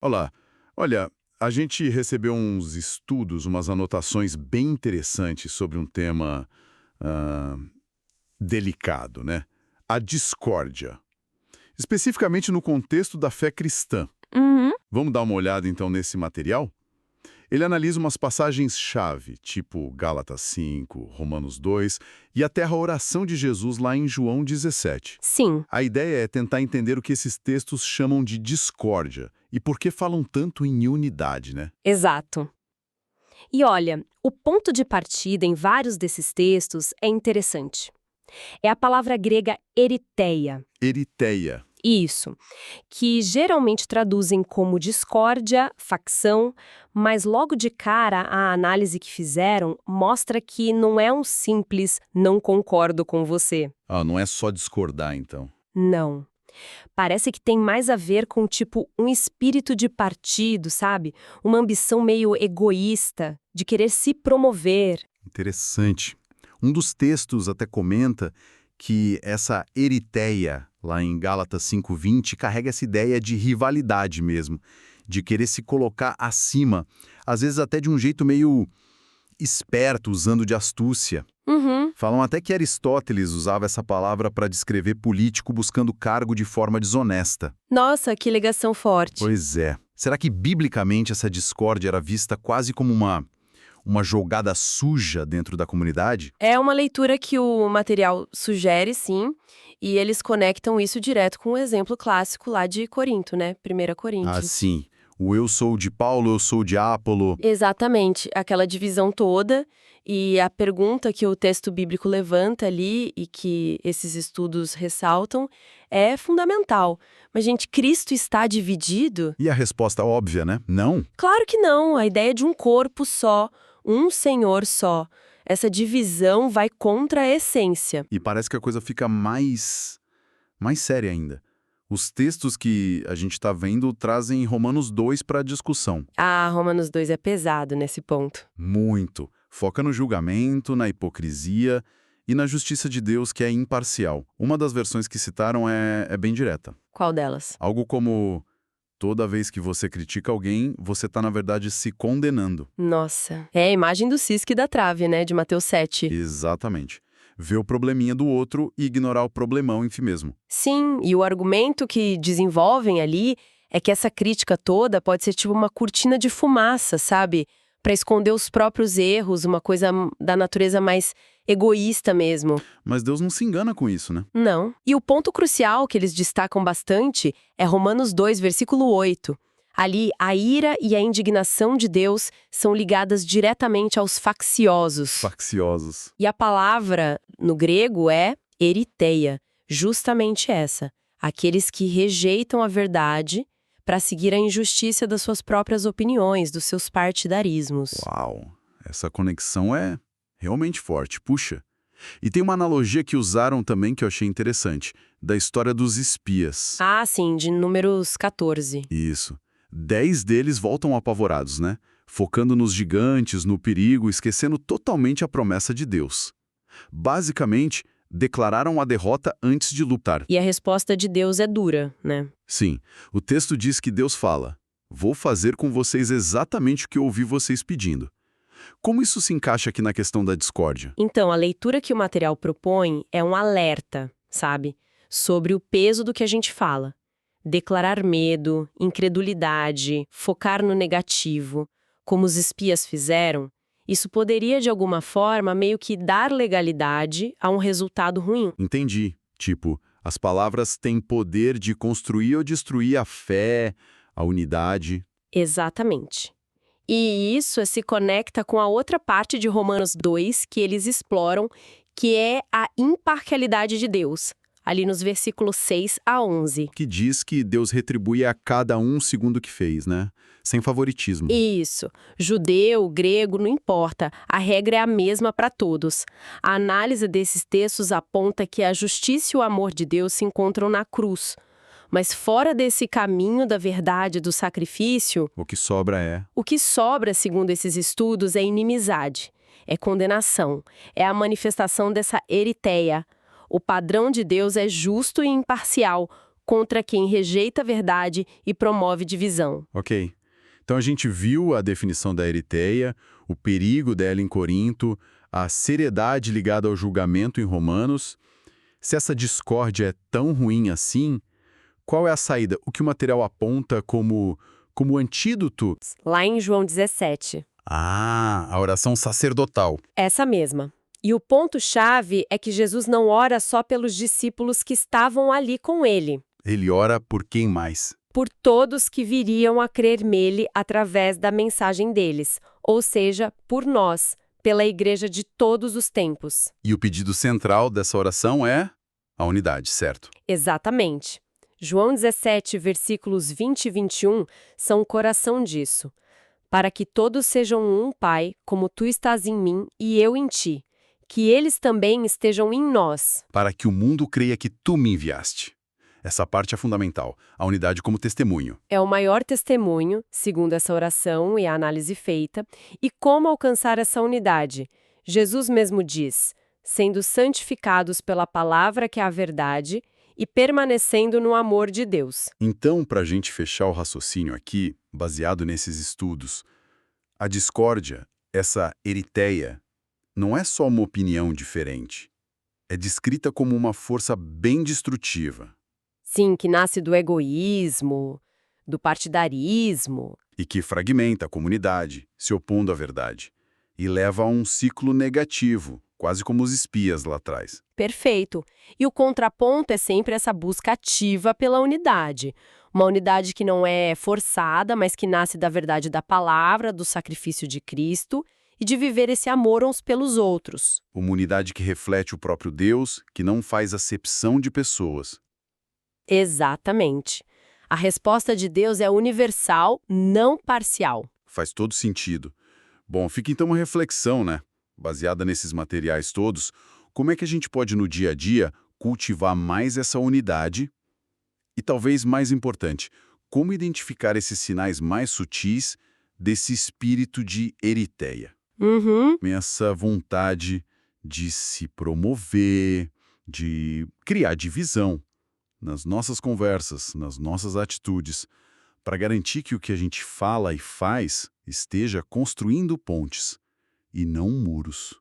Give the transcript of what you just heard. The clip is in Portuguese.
Olá. Olha, a gente recebeu uns estudos, umas anotações bem interessantes sobre um tema ah, delicado, né? A discórdia. Especificamente no contexto da fé cristã. Uhum. Vamos dar uma olhada então nesse material? Ele analisa umas passagens-chave, tipo Gálatas 5, Romanos 2, e até a oração de Jesus lá em João 17. Sim, A ideia é tentar entender o que esses textos chamam de discórdia e por que falam tanto em unidade, né? exato. E olha, o ponto de partida em vários desses textos é interessante. É a palavra grega eritheia. Eritéia. Isso, que geralmente traduzem como discórdia, facção, mas logo de cara a análise que fizeram mostra que não é um simples não concordo com você. Ah, não é só discordar, então. Não. Parece que tem mais a ver com, tipo, um espírito de partido, sabe? Uma ambição meio egoísta, de querer se promover. Interessante. Um dos textos até comenta que essa eritéia, lá em Gálatas 5:20, carrega essa ideia de rivalidade mesmo, de querer se colocar acima, às vezes até de um jeito meio esperto, usando de astúcia. Uhum. Falam até que Aristóteles usava essa palavra para descrever político buscando cargo de forma desonesta. Nossa, que ligação forte. Pois é. Será que biblicamente essa discórdia era vista quase como uma jogada suja dentro da comunidade? É uma leitura que o material sugere, sim, e eles conectam isso direto com o exemplo clássico lá de Corinto, né? 1 Ah, Coríntios. sim. O eu sou de Paulo, eu sou de Ápolo. Exatamente, aquela divisão toda e a pergunta que o texto bíblico levanta ali e que esses estudos ressaltam é fundamental. Mas, gente, Cristo está dividido? E a resposta óbvia, né? Não. Claro que não, a ideia de um corpo só, um Senhor só. Essa divisão vai contra a essência. E parece que a coisa fica mais séria ainda. Os textos que a gente está vendo trazem Romanos 2 para a discussão. Ah, Romanos 2 é pesado nesse ponto. Muito. Foca no julgamento, na hipocrisia e na justiça de Deus, que é imparcial. Uma das versões que citaram é bem direta. Qual delas? Algo como: toda vez que você critica alguém, você está, na verdade, se condenando. Nossa, é a imagem do cisco e da trave, né, de Mateus 7. Exatamente. Ver o probleminha do outro e ignorar o problemão em si mesmo. Sim, e o argumento que desenvolvem ali é que essa crítica toda pode ser tipo uma cortina de fumaça, sabe? Para esconder os próprios erros, uma coisa da natureza mais egoísta mesmo. Mas Deus não se engana com isso, né? Não. E o ponto crucial que eles destacam bastante é Romanos 2, versículo 8. Ali, a ira e a indignação de Deus são ligadas diretamente aos facciosos. Facciosos. E a palavra no grego é eritheia, justamente essa. Aqueles que rejeitam a verdade para seguir a injustiça das suas próprias opiniões, dos seus partidarismos. Uau! Essa conexão é realmente forte, puxa. E tem uma analogia que usaram também que eu achei interessante, da história dos espias. Ah, sim, de Números 14. Isso. 10 deles voltam apavorados, né? Focando nos gigantes, no perigo, esquecendo totalmente a promessa de Deus. Basicamente, declararam a derrota antes de lutar. E a resposta de Deus é dura, né? Sim, o texto diz que Deus fala: vou fazer com vocês exatamente o que eu ouvi vocês pedindo. Como isso se encaixa aqui na questão da discórdia? Então, a leitura que o material propõe é um alerta, sabe? Sobre o peso do que a gente fala. Declarar medo, incredulidade, focar no negativo, como os espias fizeram, isso poderia, de alguma forma, meio que dar legalidade a um resultado ruim. Entendi. Tipo, as palavras têm poder de construir ou destruir a fé, a unidade. Exatamente. E isso se conecta com a outra parte de Romanos 2 que eles exploram, que é a imparcialidade de Deus, ali nos versículos 6 a 11. Que diz que Deus retribui a cada um segundo o que fez, né? Sem favoritismo. Isso. Judeu, grego, não importa. A regra é a mesma para todos. A análise desses textos aponta que a justiça e o amor de Deus se encontram na cruz. Mas fora desse caminho da verdade do sacrifício, O que sobra é... o que sobra, segundo esses estudos, é inimizade, é condenação, é a manifestação dessa eritheia. O padrão de Deus é justo e imparcial, contra quem rejeita a verdade e promove divisão. Ok. Então a gente viu a definição da Eritéia, o perigo dela em Corinto, a seriedade ligada ao julgamento em Romanos. Se essa discórdia é tão ruim assim, qual é a saída? O que o material aponta como antídoto? Lá em João 17. Ah, a oração sacerdotal. Essa mesma. E o ponto-chave é que Jesus não ora só pelos discípulos que estavam ali com ele, Ele ora por quem mais? por todos que viriam a crer nele através da mensagem deles, ou seja, por nós, pela igreja de todos os tempos. E o pedido central dessa oração é a unidade, certo? Exatamente. João 17, versículos 20 e 21 são o coração disso. Para que todos sejam um, Pai, como tu estás em mim e eu em ti, que eles também estejam em nós. Para que o mundo creia que tu me enviaste. Essa parte é fundamental, a unidade como testemunho. É o maior testemunho, segundo essa oração e a análise feita. E como alcançar essa unidade? Jesus mesmo diz: sendo santificados pela palavra que é a verdade e permanecendo no amor de Deus. Então, para a gente fechar o raciocínio aqui, baseado nesses estudos, a discórdia, essa eritéia, não é só uma opinião diferente. É descrita como uma força bem destrutiva Sim, que nasce do egoísmo, do partidarismo. e que fragmenta a comunidade, se opondo à verdade, e leva a um ciclo negativo, quase como os espias lá atrás. Perfeito. E o contraponto é sempre essa busca ativa pela unidade. Uma unidade que não é forçada, mas que nasce da verdade da palavra, do sacrifício de Cristo e de viver esse amor uns pelos outros. Uma unidade que reflete o próprio Deus, que não faz acepção de pessoas. Exatamente. A resposta de Deus é universal, não parcial. Faz todo sentido. Bom, fica então uma reflexão, né? Baseada nesses materiais todos, como é que a gente pode, no dia a dia, cultivar mais essa unidade? E talvez mais importante, como identificar esses sinais mais sutis desse espírito de eritéia? Uhum. Essa vontade de se promover, de criar divisão nas nossas conversas, nas nossas atitudes, para garantir que o que a gente fala e faz esteja construindo pontes e não muros.